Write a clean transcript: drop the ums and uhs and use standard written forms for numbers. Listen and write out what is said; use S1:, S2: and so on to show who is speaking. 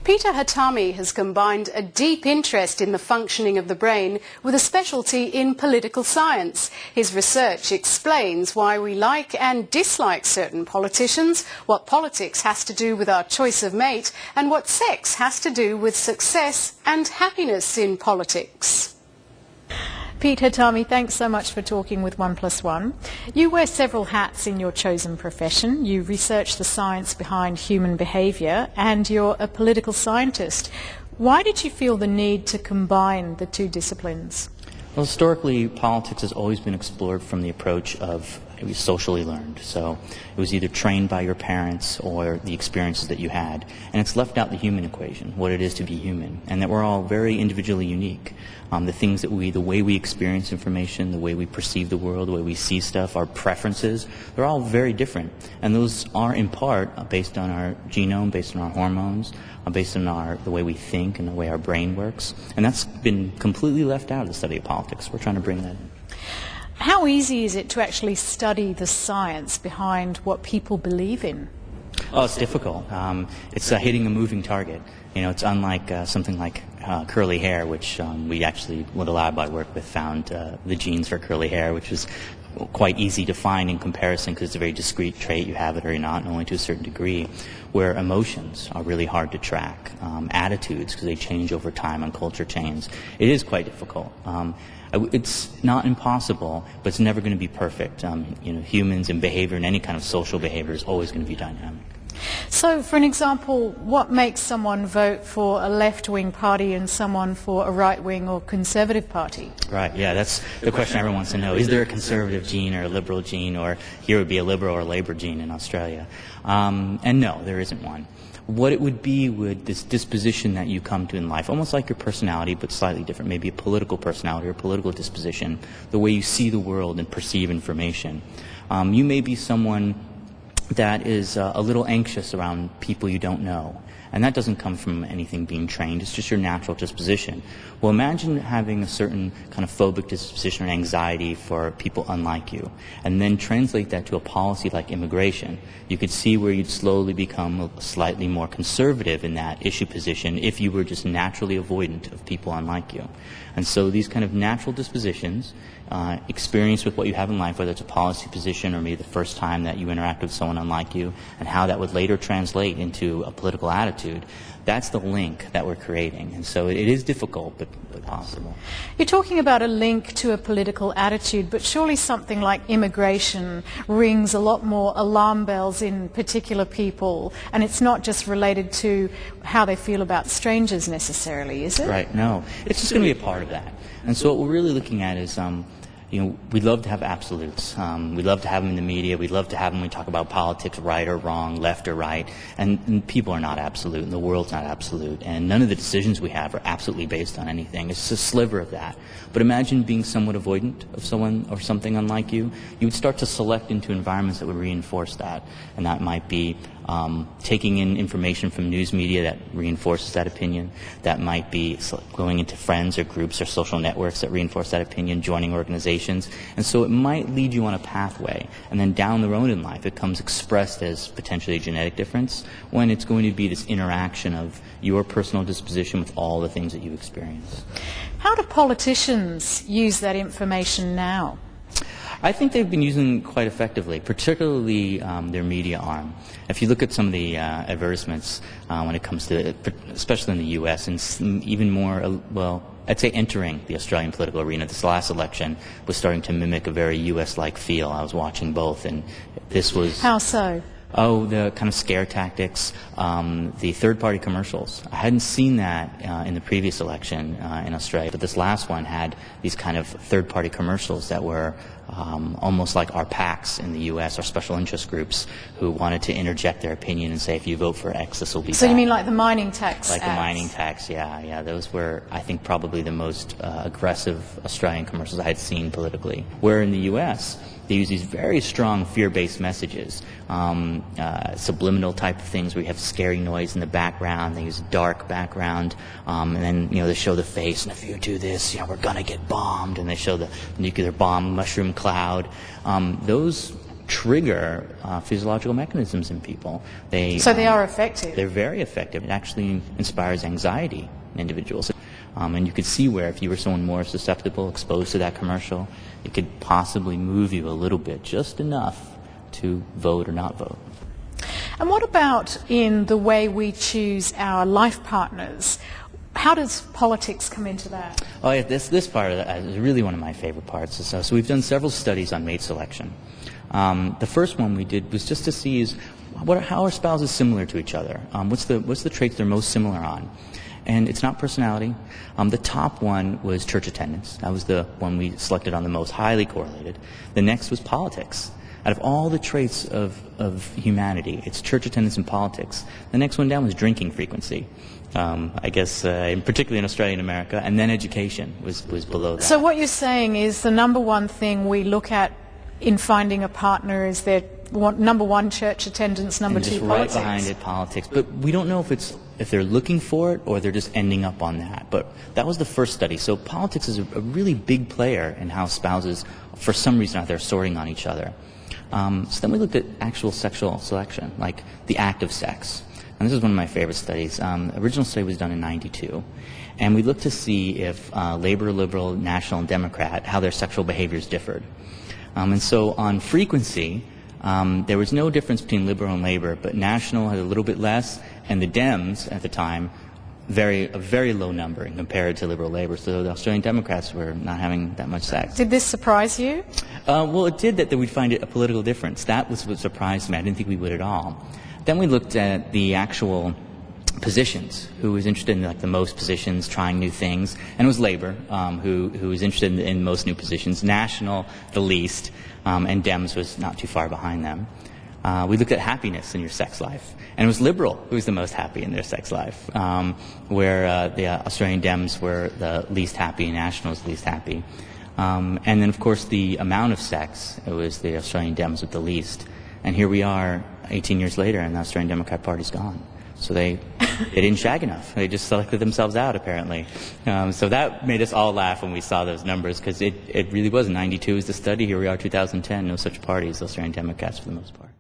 S1: Peter Hatemi has combined a deep interest in the functioning of the brain with a specialty in political science. His research explains why we like and dislike certain politicians, what politics has to do with our choice of mate, and what sex has to do with success and happiness in politics.
S2: Pete Hatemi, thanks so much for talking with 1+1. You wear several hats in your chosen profession. You research the science behind human behaviour and you're a political scientist. Why did you feel the need to combine the two disciplines?
S3: Well, historically, politics has always been explored from the approach of it was socially learned. So it was either trained by your parents or the experiences that you had. And it's left out the human equation, what it is to be human, and that we're all very individually unique. The way we experience information, the way we perceive the world, the way we see stuff, our preferences, they're all very different. And those are in part based on our genome, based on our hormones, based on the way we think and the way our brain works. And that's been completely left out of the study of politics. We're trying to bring that in.
S2: How easy is it to actually study the science behind what people believe in?
S3: Oh, it's difficult. It's hitting a moving target. You know, it's unlike something like curly hair, which we actually, with a lab I work with, found the genes for curly hair, which is quite easy to find in comparison because it's a very discrete trait. You have it or you're not, and only to a certain degree. Where emotions are really hard to track, attitudes, because they change over time and culture change. It is quite difficult. It's not impossible, but it's never going to be perfect. Humans and behavior and any kind of social behavior is always going to be dynamic.
S2: So, for an example, what makes someone vote for a left-wing party and someone for a right-wing or conservative party?
S3: Right, yeah, that's the question everyone wants to know. Is there a conservative gene or a liberal gene, or here would be a liberal or a Labour gene in Australia? And no, there isn't one. What it would be with this disposition that you come to in life, almost like your personality, but slightly different, maybe a political personality or a political disposition, the way you see the world and perceive information. You may be someone that is a little anxious around people you don't know. And that doesn't come from anything being trained. It's just your natural disposition. Well, imagine having a certain kind of phobic disposition or anxiety for people unlike you, and then translate that to a policy like immigration. You could see where you'd slowly become slightly more conservative in that issue position if you were just naturally avoidant of people unlike you. And so these kind of natural dispositions, experience with what you have in life, whether it's a policy position or maybe the first time that you interact with someone unlike you, and how that would later translate into a political attitude, that's the link that we're creating. And so it is difficult, but possible.
S2: You're talking about a link to a political attitude, but surely something like immigration rings a lot more alarm bells in particular people, and it's not just related to how they feel about strangers necessarily, is it?
S3: Right, no. It's just going to be a part of that. And so what we're really looking at is, we'd love to have absolutes. We'd love to have them in the media. We'd love to have them when we talk about politics, right or wrong, left or right. And people are not absolute, and the world's not absolute. And none of the decisions we have are absolutely based on anything. It's just a sliver of that. But imagine being somewhat avoidant of someone or something unlike you. You would start to select into environments that would reinforce that. And that might be taking in information from news media that reinforces that opinion. That might be going into friends or groups or social networks that reinforce that opinion, joining organizations. And so it might lead you on a pathway. And then down the road in life, it comes expressed as potentially a genetic difference, when it's going to be this interaction of your personal disposition with all the things that you experience.
S2: How do politicians use that information now?
S3: I think they've been using it quite effectively, particularly their media arm. If you look at some of the advertisements when it comes to, especially in the U.S., and even more, I'd say entering the Australian political arena, this last election was starting to mimic a very U.S.-like feel. I was watching both, and this was...
S2: How so?
S3: Oh, the kind of scare tactics, the third-party commercials. I hadn't seen that in the previous election in Australia, but this last one had these kind of third-party commercials that were almost like our PACs in the U.S., or special interest groups, who wanted to interject their opinion and say, if you vote for X, this will be
S2: So
S3: bad.
S2: You mean like the mining tax
S3: Like
S2: ads?
S3: the mining tax, yeah. Those were, I think, probably the most aggressive Australian commercials I had seen politically. Where in the U.S., they use these very strong fear-based messages, subliminal type of things where you have scary noise in the background. They use dark background, and then they show the face. And if you do this, we're gonna get bombed. And they show the nuclear bomb mushroom cloud. Those trigger physiological mechanisms in people.
S2: So they are effective?
S3: They're very effective. It actually inspires anxiety in individuals. And you could see where if you were someone more susceptible, exposed to that commercial, it could possibly move you a little bit, just enough to vote or not vote.
S2: And what about in the way we choose our life partners? How does politics come into that? Oh, yeah,
S3: this part of that is really one of my favorite parts. So we've done several studies on mate selection. The first one we did was just to see how are spouses similar to each other? What's the traits they're most similar on? And it's not personality. The top one was church attendance. That was the one we selected on the most highly correlated. The next was politics. Out of all the traits of humanity, it's church attendance and politics. The next one down was drinking frequency. I guess, particularly in Australia and America, and then education was below that.
S2: So what you're saying is the number one thing we look at in finding a partner is their number one church attendance, number two politics.
S3: Right behind it, politics. But we don't know if they're looking for it or they're just ending up on that. But that was the first study. So politics is a really big player in how spouses, for some reason, out there sorting on each other. So then we looked at actual sexual selection, like the act of sex. And this is one of my favorite studies. The original study was done in '92. And we looked to see if Labor, Liberal, National, and Democrat, how their sexual behaviors differed. And so on frequency, there was no difference between Liberal and Labor, but National had a little bit less, and the Dems at the time, a very low number compared to Liberal Labor. So the Australian Democrats were not having that much sex.
S2: Did this surprise you?
S3: Well, it did that we'd find it a political difference. That was what surprised me. I didn't think we would at all. Then we looked at the actual positions, who was interested in the most positions, trying new things, and it was Labor who was interested in most new positions, National the least, and Dems was not too far behind them. We looked at happiness in your sex life, and it was Liberal who was the most happy in their sex life, where the Australian Dems were the least happy and National was the least happy. And then, of course, the amount of sex, it was the Australian Dems with the least. And here we are 18 years later, and the Australian Democrat Party's gone. So they didn't shag enough. They just selected themselves out, apparently. So that made us all laugh when we saw those numbers, because it really was. 92 is the study. Here we are, 2010. No such parties, Australian Democrats for the most part.